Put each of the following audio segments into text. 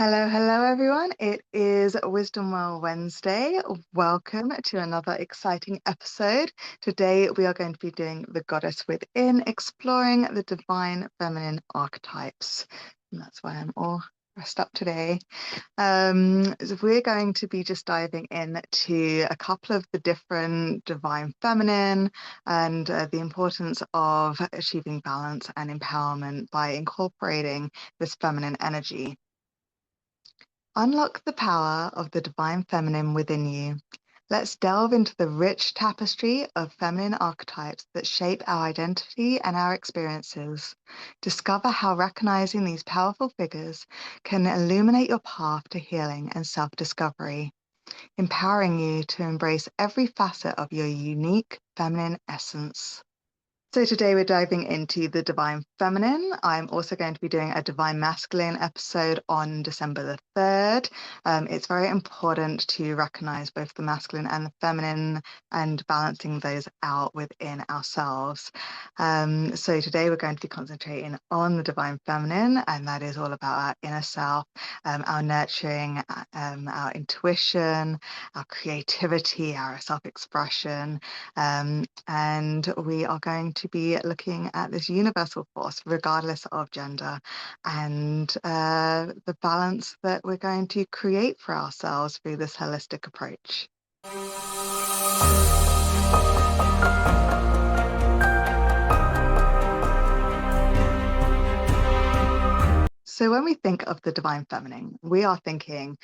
Hello, everyone. It is Wisdom Well Wednesday. Welcome to another exciting episode. Today, we are going to be doing the Goddess Within, exploring the Divine Feminine Archetypes. And that's why I'm all dressed up today. So we're going to be just diving into a couple of the different Divine Feminine and the importance of achieving balance and empowerment by incorporating this feminine energy. Unlock the power of the divine feminine within you. Let's delve into the rich tapestry of feminine archetypes that shape our identity and our experiences. Discover how recognizing these powerful figures can illuminate your path to healing and self-discovery, empowering you to embrace every facet of your unique feminine essence. So today we're diving into the Divine Feminine. I'm also going to be doing a Divine Masculine episode on December the 3rd. It's very important to recognize both the masculine and the feminine and balancing those out within ourselves. So today we're going to be concentrating on the Divine Feminine, and that is all about our inner self, our nurturing, our intuition, our creativity, our self-expression, and we are going to be looking at this universal force, regardless of gender, and the balance that we're going to create for ourselves through this holistic approach. So when we think of the divine feminine, we are thinking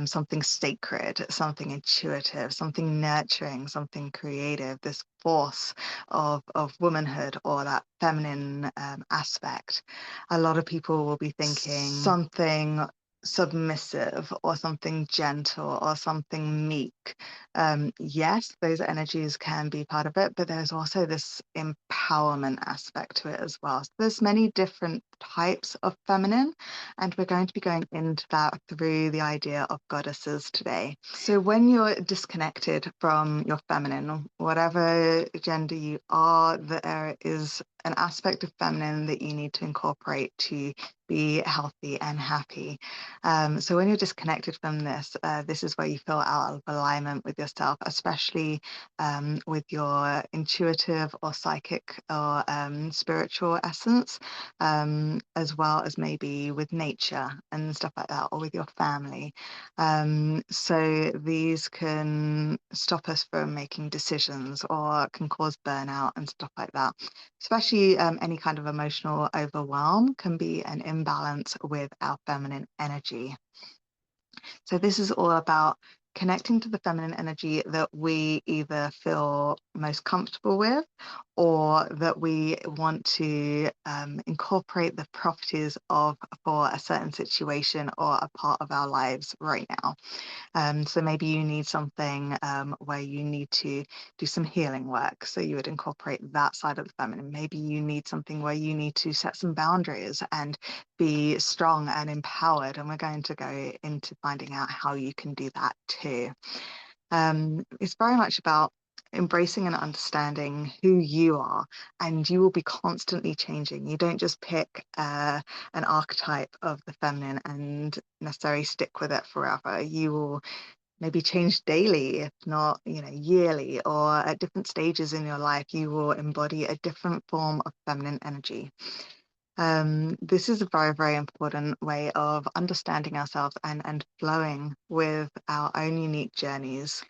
something sacred, something intuitive, something nurturing, something creative, this force of womanhood or that feminine aspect. A lot of people will be thinking something submissive or something gentle or something meek. Yes, those energies can be part of it, but there's also this empowerment aspect to it as well. So there's many different types of feminine, and we're going to be going into that through the idea of goddesses today. So when you're disconnected from your feminine, whatever gender you are, there is an aspect of feminine that you need to incorporate to be healthy and happy. So when you're disconnected from this, this is where you feel out of alignment with yourself, especially with your intuitive or psychic or spiritual essence, as well as maybe with nature and stuff like that, or with your family. So these can stop us from making decisions or can cause burnout and stuff like that. Especially any kind of emotional overwhelm can be an imbalance with our feminine energy. So this is all about connecting to the feminine energy that we either feel most comfortable with or that we want to incorporate the properties of for a certain situation or a part of our lives right now. So maybe you need something where you need to do some healing work. So you would incorporate that side of the feminine. Maybe you need something where you need to set some boundaries and be strong and empowered. And we're going to go into finding out how you can do that too. It's very much about embracing and understanding who you are, and you will be constantly changing. You don't just pick an archetype of the feminine and necessarily stick with it forever. You will maybe change daily, if not, yearly, or at different stages in your life, you will embody a different form of feminine energy. This is a very, very important way of understanding ourselves and flowing with our own unique journeys.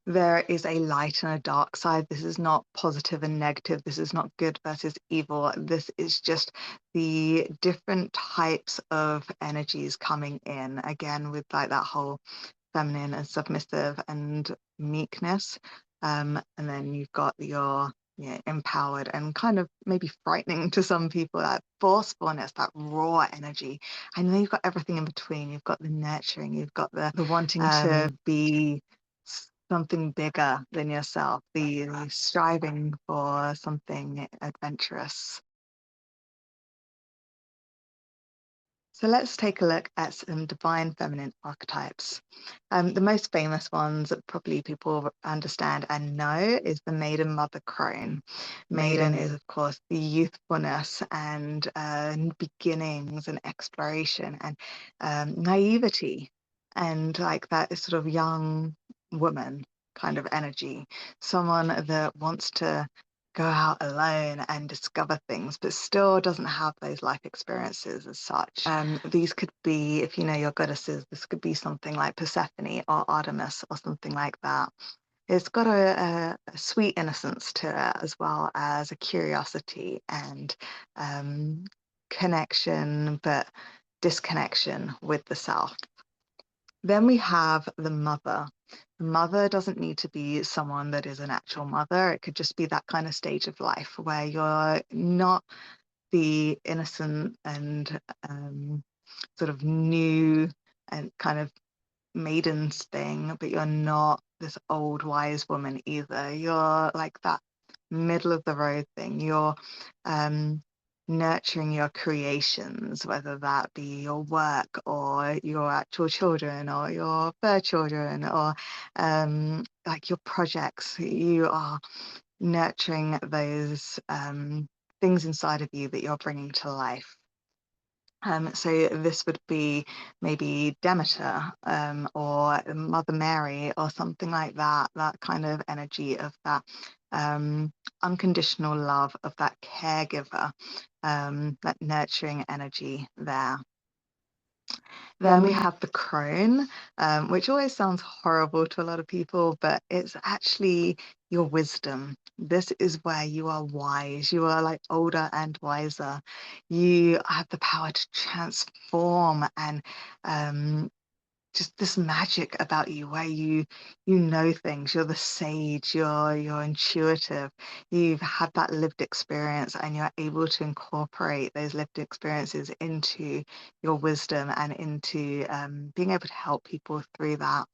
There is a light and a dark side. This is not positive and negative. This is not good versus evil. This is just the different types of energies coming in, again, with like that whole feminine and submissive and meekness. And then you've got your empowered and kind of maybe frightening to some people, that forcefulness, that raw energy. And then you've got everything in between. You've got the nurturing, you've got the wanting to be something bigger than yourself, the striving for something adventurous. So let's take a look at some divine feminine archetypes. The most famous ones that probably people understand and know is the maiden mother crone. Maiden is, of course, the youthfulness and beginnings and exploration and naivety and like that sort of young woman kind of energy. Someone that wants to go out alone and discover things, but still doesn't have those life experiences as such. These could be, if you know your goddesses, this could be something like Persephone or Artemis or something like that. It's got a sweet innocence to it, as well as a curiosity and connection, but disconnection with the self. Then we have the mother. The mother doesn't need to be someone that is an actual mother. It could just be that kind of stage of life where you're not the innocent and sort of new and kind of maidens thing, but you're not this old wise woman either. You're like that middle of the road thing. You're nurturing your creations, whether that be your work or your actual children or your fur children or like your projects. You are nurturing those things inside of you that you're bringing to life. So this would be maybe Demeter or Mother Mary or something like that, that kind of energy of that unconditional love, of that caregiver, that nurturing energy there. Then we have the crone, which always sounds horrible to a lot of people, but it's actually your wisdom. This is where you are wise. You are like older and wiser. You have the power to transform and just this magic about you where you know things. You're the sage, you're intuitive, you've had that lived experience and you're able to incorporate those lived experiences into your wisdom and into being able to help people through that.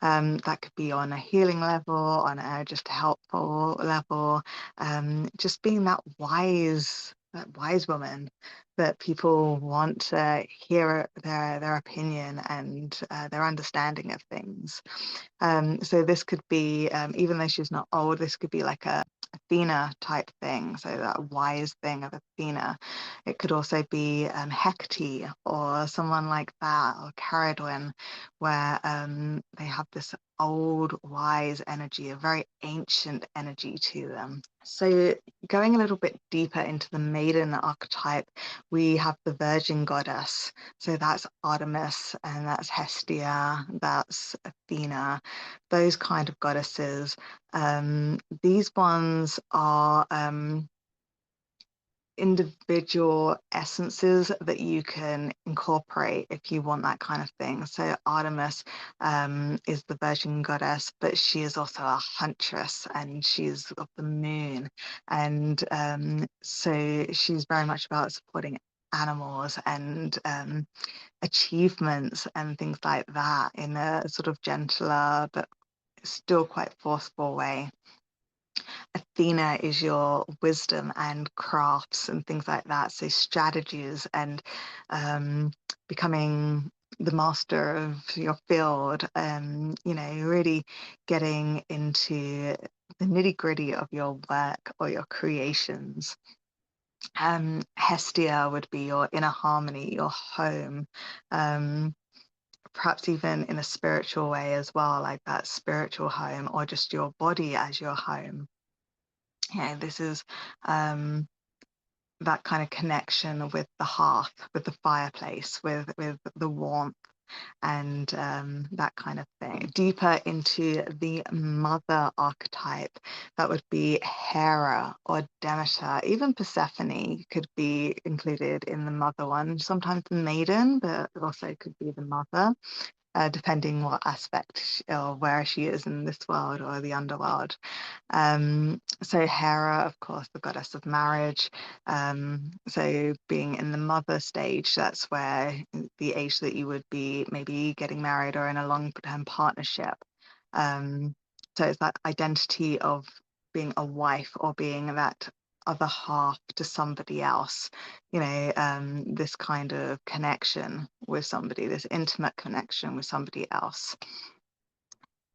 That could be on a healing level, on a just helpful level, just being that wise woman that people want to hear their opinion and their understanding of things. So this could be, even though she's not old, this could be like a Athena type thing. So that wise thing of Athena. It could also be Hecate or someone like that, or Caradwen, where they have this old wise energy, a very ancient energy to them. So going a little bit deeper into the maiden archetype, we have the virgin goddess. So that's Artemis and that's Hestia, that's Athena, those kind of goddesses. These ones are individual essences that you can incorporate if you want that kind of thing. So Artemis is the virgin goddess, but she is also a huntress and she's of the moon. And so she's very much about supporting animals and achievements and things like that in a sort of gentler but still quite forceful way. Athena is your wisdom and crafts and things like that. So strategies and becoming the master of your field, really getting into the nitty-gritty of your work or your creations. Hestia would be your inner harmony, your home. Perhaps even in a spiritual way as well, like that spiritual home or just your body as your home. This is that kind of connection with the hearth, with the fireplace, with the warmth and that kind of thing. Deeper into the mother archetype, that would be Hera or Demeter. Even Persephone could be included in the mother one. Sometimes the maiden, but it also could be the mother. Depending what aspect or where she is in this world or the underworld. So Hera, of course, the goddess of marriage. So being in the mother stage, that's where the age that you would be maybe getting married or in a long-term partnership. So it's that identity of being a wife or being that other half to somebody else, you know, this kind of connection with somebody, this intimate connection with somebody else.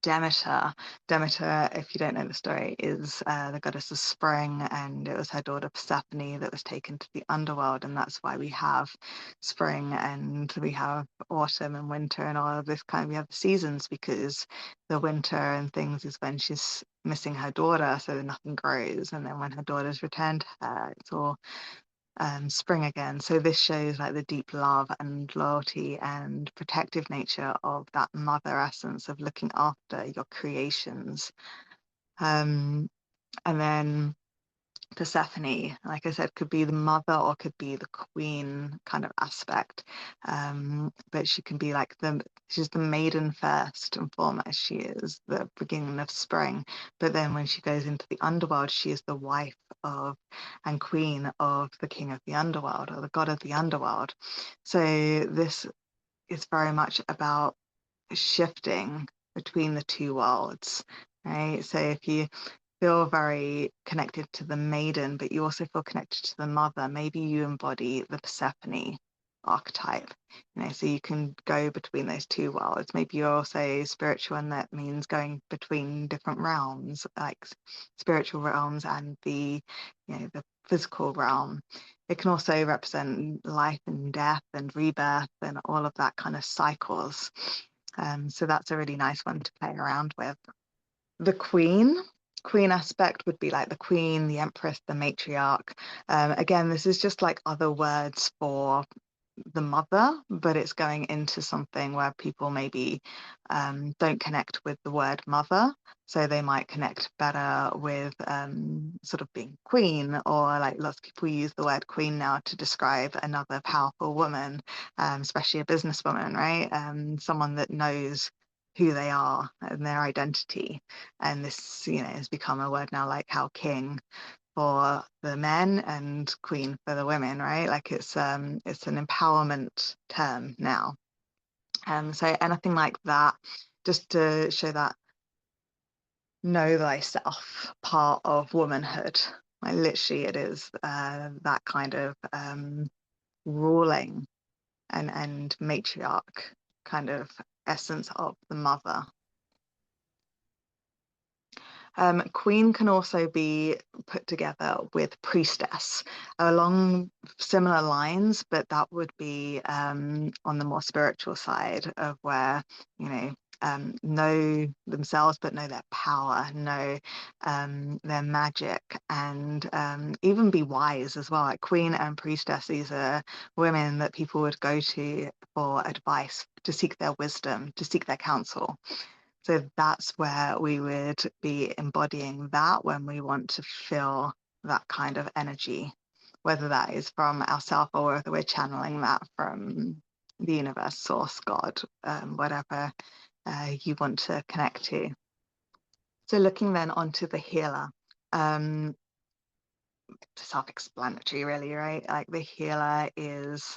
Demeter, if you don't know the story, is the goddess of spring, and it was her daughter Persephone that was taken to the underworld, and that's why we have spring and we have autumn and winter and all of this kind of, we have the seasons, because the winter and things is when she's missing her daughter, so that nothing grows, and then when her daughter's returned to her, it's all spring again. So this shows like the deep love and loyalty and protective nature of that mother essence of looking after your creations. And then Persephone, like I said, could be the mother or could be the queen kind of aspect. But she can be like she's the maiden first and foremost. She is the beginning of spring. But then when she goes into the underworld, she is the wife of and queen of the king of the underworld, or the god of the underworld. So this is very much about shifting between the two worlds, right? So if you feel very connected to the maiden, but you also feel connected to the mother, maybe you embody the Persephone archetype, you know, so you can go between those two worlds. Maybe you're also spiritual, and that means going between different realms, like spiritual realms and the, you know, the physical realm. It can also represent life and death and rebirth and all of that kind of cycles. So that's a really nice one to play around with. The queen aspect would be like the queen, the empress, the matriarch. Again, this is just like other words for the mother, but it's going into something where people maybe don't connect with the word mother, so they might connect better with sort of being queen, or like lots of people use the word queen now to describe another powerful woman, especially a businesswoman, right? Someone that knows who they are and their identity. And this, you know, has become a word now, like how king for the men and queen for the women, right? Like it's an empowerment term now. So anything like that, just to show that know thyself part of womanhood. Like literally it is that kind of ruling and matriarch kind of essence of the mother. Queen can also be put together with priestess along similar lines, but that would be on the more spiritual side of where, you know themselves, but know their power, know their magic, and even be wise as well. Like queen and priestess, these are women that people would go to for advice, to seek their wisdom, to seek their counsel. So that's where we would be embodying that when we want to feel that kind of energy, whether that is from ourselves or whether we're channeling that from the universe, source, God, whatever you want to connect to. So looking then onto the healer, self-explanatory really, right? Like the healer is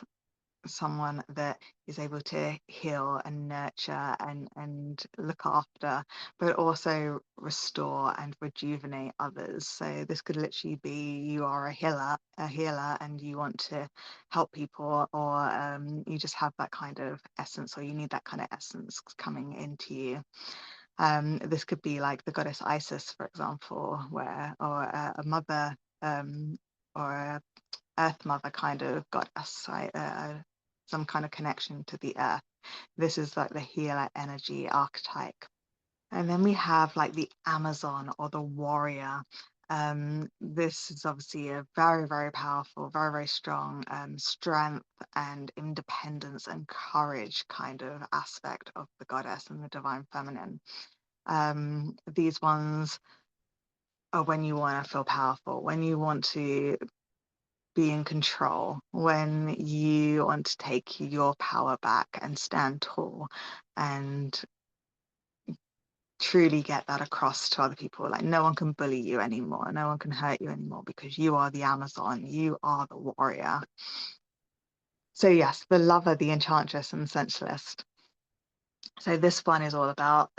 someone that is able to heal and nurture and look after, but also restore and rejuvenate others. So this could literally be you are a healer, and you want to help people, or you just have that kind of essence, or you need that kind of essence coming into you. This could be like the goddess Isis, for example, or a mother, or a earth mother kind of goddess, right? Some kind of connection to the earth. This is like the healer energy archetype. And then we have like the Amazon or the warrior. This is obviously a very, very powerful, very, very strong strength and independence and courage kind of aspect of the goddess and the divine feminine. These ones are when you want to feel powerful, when you want to be in control, when you want to take your power back and stand tall and truly get that across to other people. Like no one can bully you anymore, no one can hurt you anymore, because you are the Amazon, you are the warrior. So yes, the lover, the enchantress, and sensualist. So this one is all about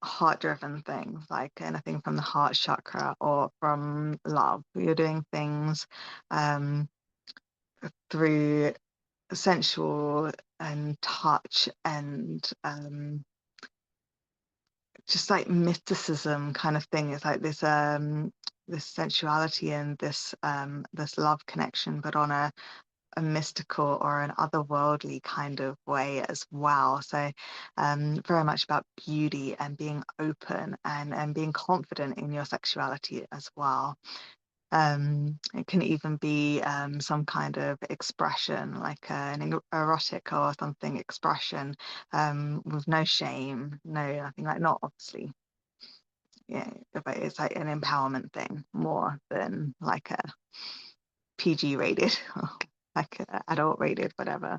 heart-driven things, like anything from the heart chakra or from love. You're doing things through sensual and touch and just like mysticism kind of thing. It's like this sensuality and this love connection, but on a mystical or an otherworldly kind of way as well. So very much about beauty and being open and being confident in your sexuality as well. It can even be some kind of expression, like an erotic or something expression, with no shame, no nothing, like not obviously, yeah, but it's like an empowerment thing more than like a PG rated, like adult rated, whatever.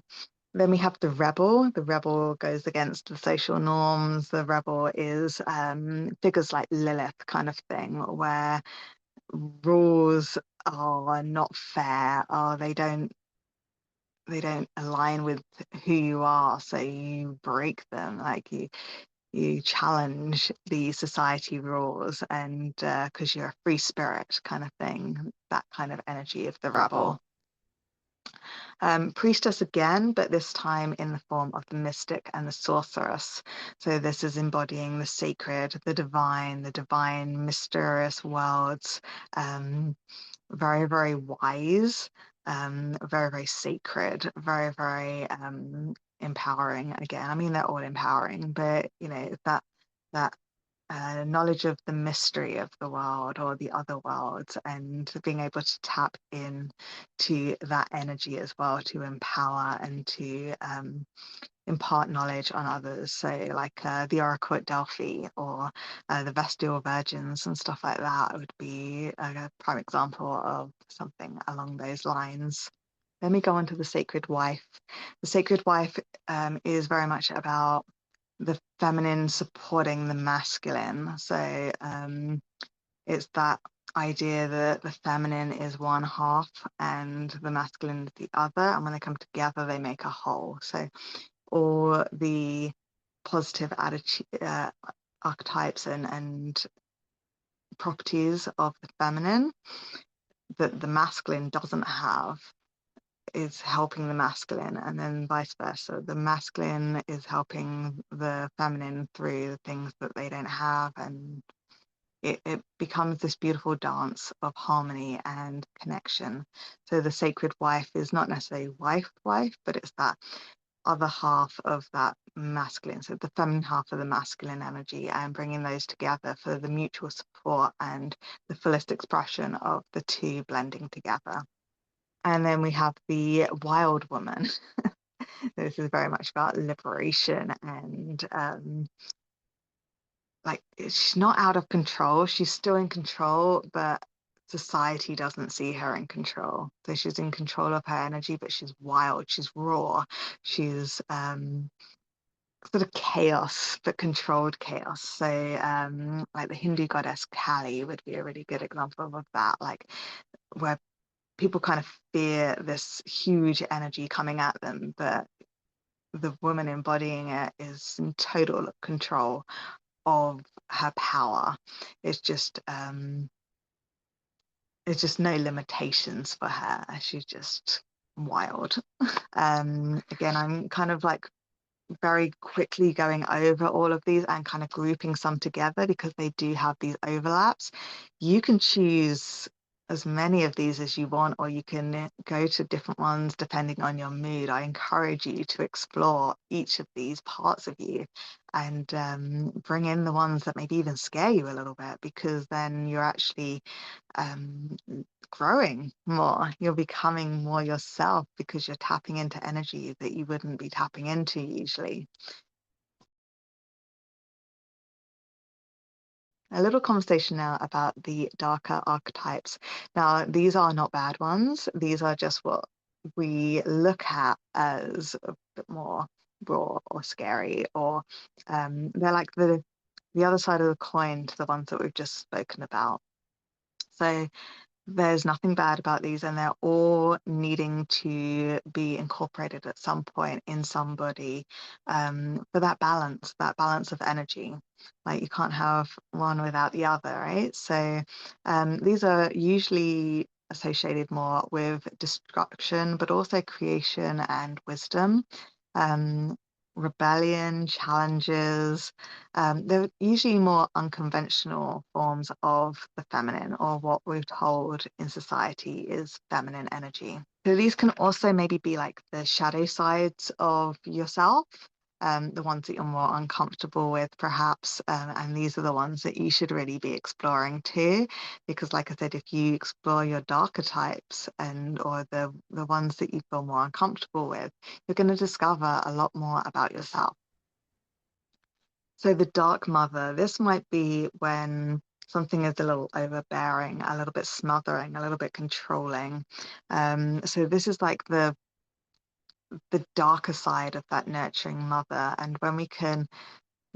Then we have the rebel. The rebel goes against the social norms. The rebel is figures like Lilith kind of thing, where rules are not fair, or they don't align with who you are, so you break them. Like you challenge the society rules, and because you're a free spirit kind of thing, that kind of energy of the rebel. Priestess again, but this time in the form of the mystic and the sorceress. So this is embodying the sacred, the divine, mysterious worlds. Very, very wise, very, very sacred, very, very empowering. Again, I mean, they're all empowering, but you know, that knowledge of the mystery of the world or the other worlds, and being able to tap in to that energy as well, to empower and to impart knowledge on others. So like the Oracle at Delphi, or the Vestal Virgins and stuff like that would be a prime example of something along those lines. Then we go on to the Sacred Wife. The Sacred Wife is very much about the feminine supporting the masculine. So it's that idea that the feminine is one half and the masculine is the other, and when they come together they make a whole. So all the positive attitude archetypes and properties of the feminine that the masculine doesn't have is helping the masculine, and then vice versa. The masculine is helping the feminine through the things that they don't have, and it becomes this beautiful dance of harmony and connection. So the sacred wife is not necessarily wife, but it's that other half of that masculine, so the feminine half of the masculine energy, and bringing those together for the mutual support and the fullest expression of the two blending together. And then we have the wild woman. This is very much about liberation and like she's not out of control. She's still in control, but society doesn't see her in control. So she's in control of her energy, but she's wild, she's raw, she's sort of chaos, but controlled chaos. So like the Hindu goddess Kali would be a really good example of that, like where people kind of fear this huge energy coming at them, but the woman embodying it is in total control of her power. It's just there's just no limitations for her. She's just wild. Again, I'm kind of like very quickly going over all of these and kind of grouping some together because they do have these overlaps. You can choose as many of these as you want, or you can go to different ones depending on your mood. I encourage you to explore each of these parts of you and bring in the ones that maybe even scare you a little bit, because then you're actually um, growing more. You're becoming more yourself because you're tapping into energy that you wouldn't be tapping into usually. A little conversation now about the darker archetypes. Now, these are not bad ones. These are just what we look at as a bit more raw or scary, or they're like the other side of the coin to the ones that we've just spoken about. So there's nothing bad about these, and they're all needing to be incorporated at some point in somebody, for that balance of energy. Like, you can't have one without the other, right? So these are usually associated more with destruction, but also creation and wisdom. Um, Rebellion, challenges. They're usually more unconventional forms of the feminine, or what we're told in society is feminine energy. So these can also maybe be like the shadow sides of yourself, the ones that you're more uncomfortable with, perhaps. And these are the ones that you should really be exploring too, because, like I said, if you explore your darker types or the ones that you feel more uncomfortable with, you're going to discover a lot more about yourself. So the dark mother, this might be when something is a little overbearing, a little bit smothering, a little bit controlling. So this is like the darker side of that nurturing mother. And when we can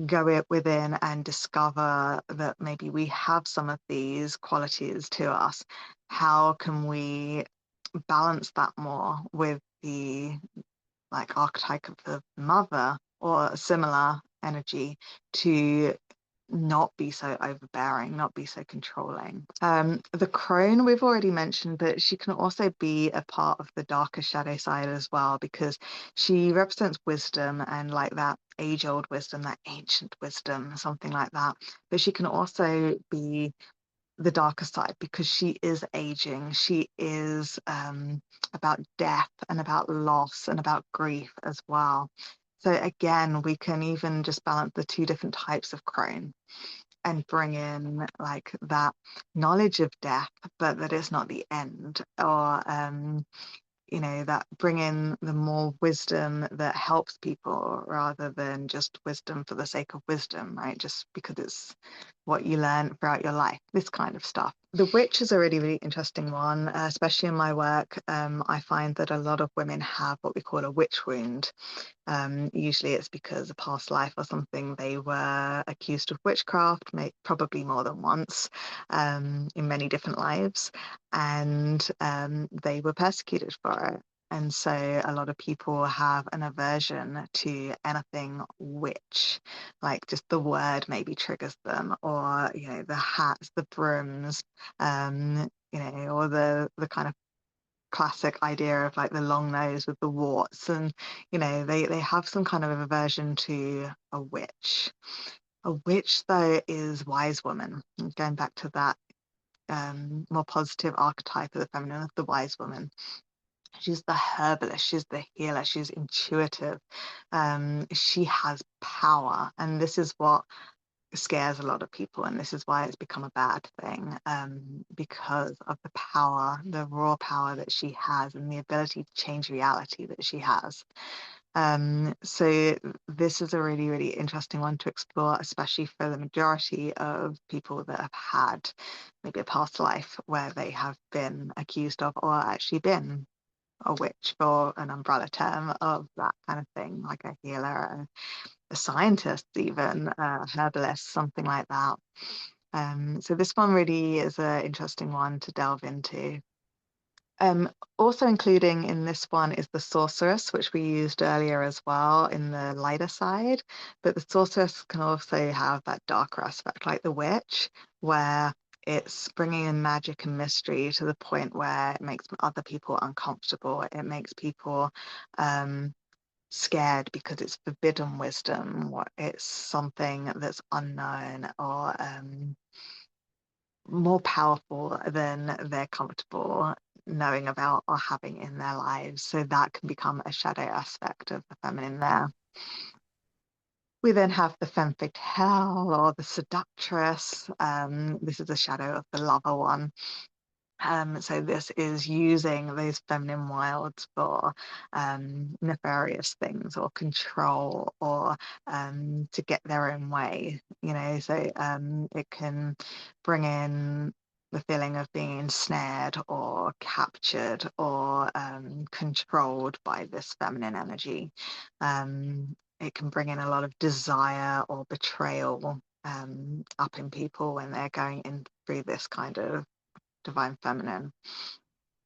go within and discover that maybe we have some of these qualities to us, how can we balance that more with the like archetype of the mother or a similar energy, to not be so overbearing, not be so controlling. The crone we've already mentioned, but she can also be a part of the darker shadow side as well, because she represents wisdom, and like that age-old wisdom, that ancient wisdom, something like that. But she can also be the darker side, because she is aging. She is about death and about loss and about grief as well. So again, we can even just balance the two different types of crone and bring in like that knowledge of death, but that it's not the end, or that bring in the more wisdom that helps people, rather than just wisdom for the sake of wisdom, right? Just because it's what you learn throughout your life, this kind of stuff. The witch is a really, really interesting one, especially in my work. I find that a lot of women have what we call a witch wound. Usually it's because a past life or something, they were accused of witchcraft, probably more than once, in many different lives, and they were persecuted for it. And so a lot of people have an aversion to anything witch, like just the word maybe triggers them, or the hats, the brooms, or the kind of classic idea of like the long nose with the warts, and they have some kind of aversion to a witch. A witch, though, is wise woman. And going back to that more positive archetype of the feminine, of the wise woman. She's the herbalist, she's the healer, she's intuitive. She has power, and this is what scares a lot of people, and this is why it's become a bad thing, because of the power, the raw power that she has, and the ability to change reality that she has. So this is a really, really interesting one to explore, especially for the majority of people that have had maybe a past life where they have been accused of, or actually been a witch, for an umbrella term of that kind of thing, like a healer, a scientist, even a herbalist, something like that. So this one really is an interesting one to delve into. Also including in this one is the sorceress, which we used earlier as well in the lighter side. But the sorceress can also have that darker aspect, like the witch, where it's bringing in magic and mystery to the point where it makes other people uncomfortable. It makes people scared, because it's forbidden wisdom, what it's something that's unknown, or more powerful than they're comfortable knowing about or having in their lives. So that can become a shadow aspect of the feminine there. We then have the femme fatale, or the seductress. This is a shadow of the lover one. So this is using those feminine wilds for nefarious things, or control, or to get their own way, so it can bring in the feeling of being ensnared or captured, or controlled by this feminine energy. It can bring in a lot of desire or betrayal up in people when they're going in through this kind of Divine Feminine.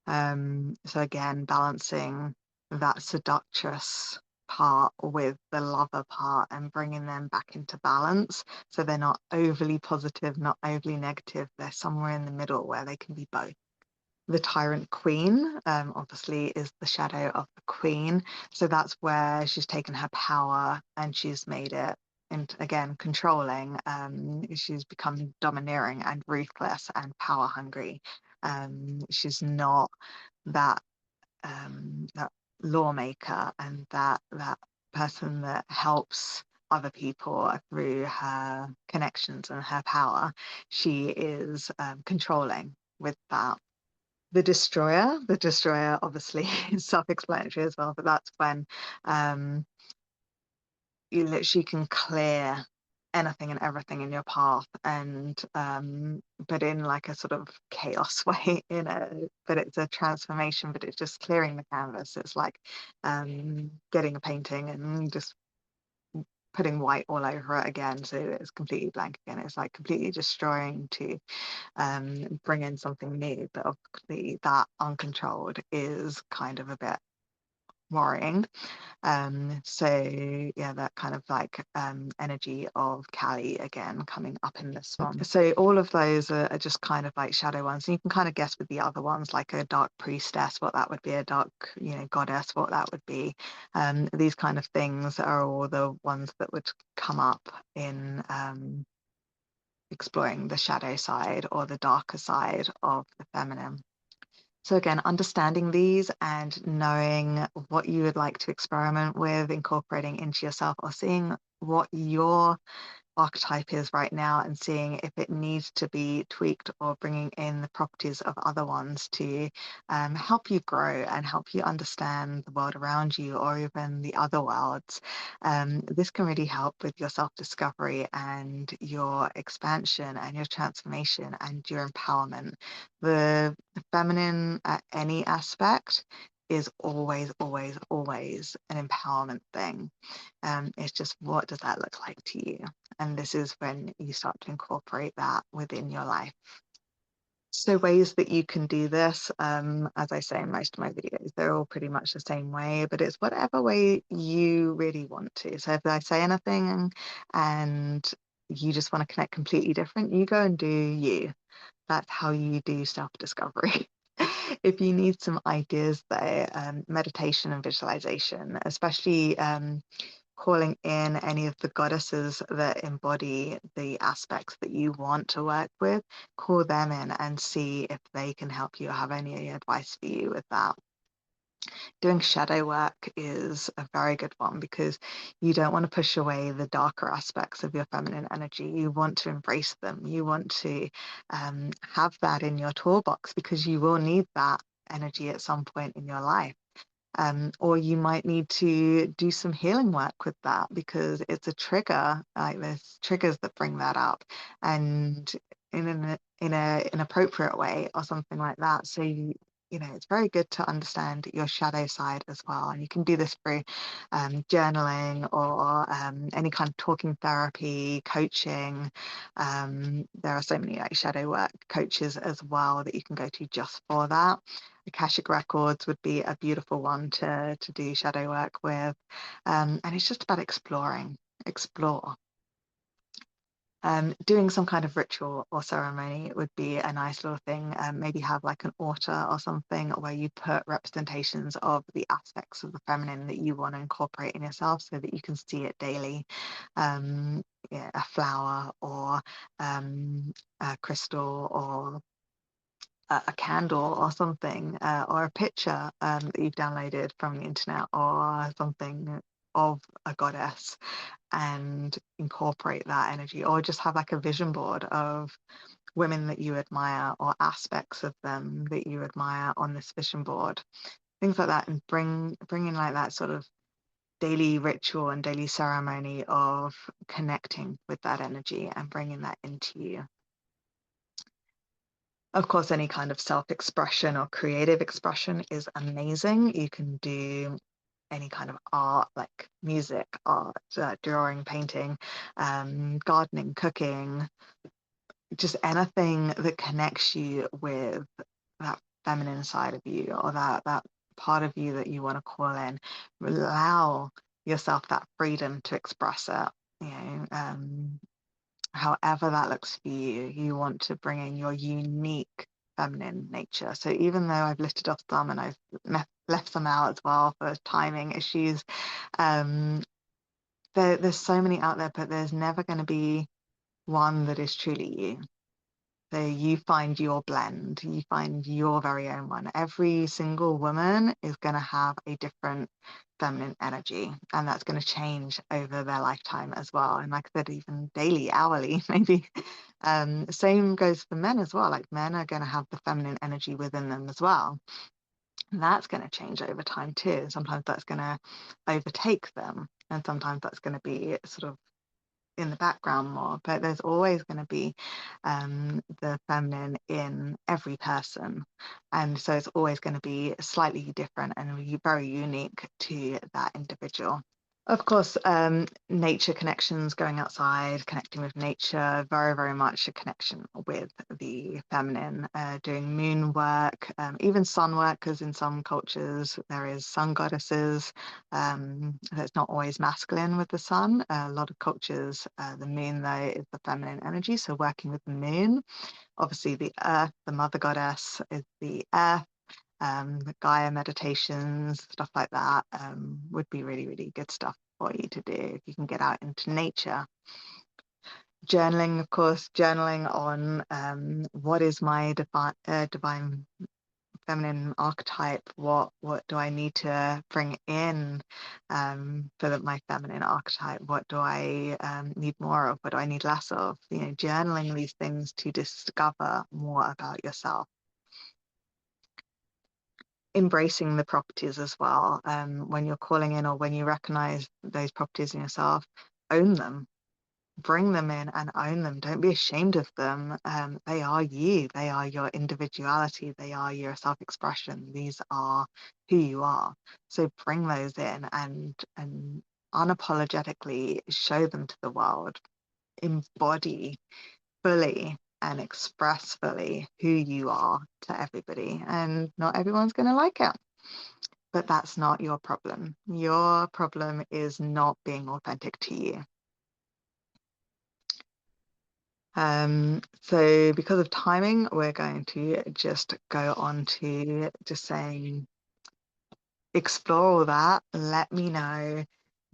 So again, balancing that seductress part with the lover part and bringing them back into balance, so they're not overly positive, not overly negative. They're somewhere in the middle where they can be both. The Tyrant Queen, obviously, is the shadow of the Queen. So that's where she's taken her power and she's made it, and again, controlling. She's become domineering and ruthless and power hungry. She's not that that lawmaker and that person that helps other people through her connections and her power. She is controlling with that. The destroyer obviously is self-explanatory as well, but that's when you literally can clear anything and everything in your path, and but in like a sort of chaos way, but it's a transformation, but it's just clearing the canvas. It's like getting a painting and just putting white all over it again, so it's completely blank again. It's like completely destroying to bring in something new, but obviously that uncontrolled is kind of a bit worrying. So yeah, that kind of like energy of Kali again coming up in this one. So all of those are just kind of like shadow ones, and you can kind of guess with the other ones, like a dark priestess, what that would be, a dark, goddess, what that would be. These kind of things are all the ones that would come up in exploring the shadow side or the darker side of the feminine. So again, understanding these and knowing what you would like to experiment with, incorporating into yourself, or seeing what your archetype is right now and seeing if it needs to be tweaked, or bringing in the properties of other ones to help you grow and help you understand the world around you, or even the other worlds. This can really help with your self-discovery and your expansion and your transformation and your empowerment. The feminine at any aspect is always, always, always an empowerment thing. It's just, what does that look like to you? And this is when you start to incorporate that within your life. So ways that you can do this, as I say in most of my videos, they're all pretty much the same way, but it's whatever way you really want to. So if I say anything and you just want to connect completely different, you go and do you. That's how you do self-discovery. If you need some ideas there, meditation and visualization, especially calling in any of the goddesses that embody the aspects that you want to work with, call them in and see if they can help you or have any advice for you with that. Doing shadow work is a very good one, because you don't want to push away the darker aspects of your feminine energy. You want to embrace them. You want to have that in your toolbox, because you will need that energy at some point in your life. Or you might need to do some healing work with that, because it's a trigger. Like, there's triggers that bring that up, and in an inappropriate way or something like that. So it's very good to understand your shadow side as well. And you can do this through journaling, or any kind of talking therapy, coaching. There are so many like shadow work coaches as well that you can go to just for that. Akashic Records would be a beautiful one to do shadow work with. And it's just about explore. Doing some kind of ritual or ceremony would be a nice little thing. Maybe have like an altar or something where you put representations of the aspects of the feminine that you want to incorporate in yourself, so that you can see it daily. A flower, or a crystal, or a candle or something, or a picture that you've downloaded from the internet or something of a goddess, and incorporate that energy. Or just have like a vision board of women that you admire, or aspects of them that you admire on this vision board, things like that, and bring in like that sort of daily ritual and daily ceremony of connecting with that energy and bringing that into you. Of course, any kind of self-expression or creative expression is amazing. You can do any kind of art, like music, art, drawing, painting, gardening, cooking, just anything that connects you with that feminine side of you, or that part of you that you want to call in. Allow yourself that freedom to express it. You know, however that looks for you, you want to bring in your unique feminine nature. So even though I've listed off some and I've left some out as well for timing issues, um, there's so many out there, but there's never going to be one that is truly you. So you find your blend, you find your very own one. Every single woman is going to have a different feminine energy, and that's going to change over their lifetime as well. And like I said, even daily, hourly, maybe. Same goes for men as well. Like men are going to have the feminine energy within them as well. And that's going to change over time too. Sometimes that's going to overtake them, and sometimes that's going to be sort of in the background more, but there's always going to be the feminine in every person. And so it's always going to be slightly different and very unique to that individual. Of course, nature connections, going outside, connecting with nature, very, very much a connection with the feminine, doing moon work, even sun work, because in some cultures there is sun goddesses. That's not always masculine with the sun. A lot of cultures, the moon, though, is the feminine energy. So working with the moon, obviously the earth, the mother goddess is the earth. The Gaia meditations, stuff like that, would be really, really good stuff for you to do if you can get out into nature. Journaling, of course, journaling on what is my divine feminine archetype, what do I need to bring in for my feminine archetype, what do I need more of, what do I need less of, journaling these things to discover more about yourself. Embracing the properties as well. When you're calling in or when you recognize those properties in yourself, own them, bring them in and own them. Don't be ashamed of them. They are you. They are your individuality. They are your self-expression. These are who you are. So bring those in and unapologetically show them to the world. Embody fully and express fully who you are to everybody. And not everyone's going to like it, but that's not your problem. Your problem is not being authentic to you. So because of timing, we're going to just go on to just saying, explore all that. Let me know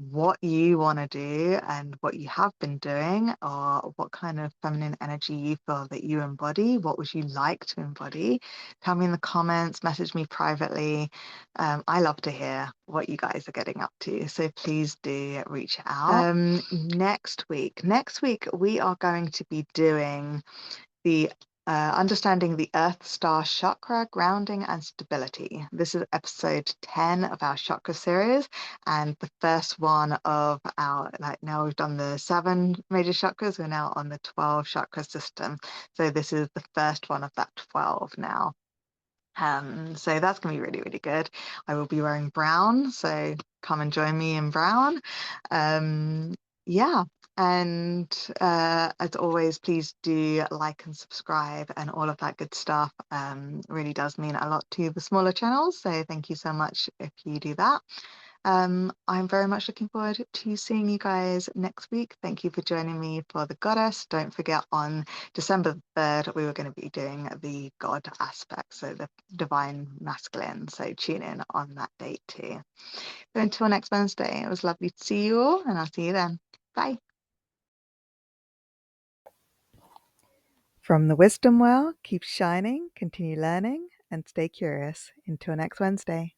what you want to do and what you have been doing, or what kind of feminine energy you feel that you embody. What would you like to embody? Tell me in the comments, message me privately. I love to hear what you guys are getting up to, so please do reach out. Next week we are going to be doing the understanding the Earth Star Chakra, grounding and stability. This is episode 10 of our chakra series, and the first one of our, now we've done the 7 major chakras, we're now on the 12 chakra system. So this is the first one of that 12 now. So that's going to be really, really good. I will be wearing brown, so come and join me in brown. Yeah. And as always, please do like and subscribe and all of that good stuff. Really does mean a lot to the smaller channels. So thank you so much if you do that. I'm very much looking forward to seeing you guys next week. Thank you for joining me for the Goddess. Don't forget, on December 3rd, we were going to be doing the God aspect, so the divine masculine. So tune in on that date too. So until next Wednesday, it was lovely to see you all, and I'll see you then. Bye. From the Wisdom Well, keep shining, continue learning, and stay curious. Until next Wednesday.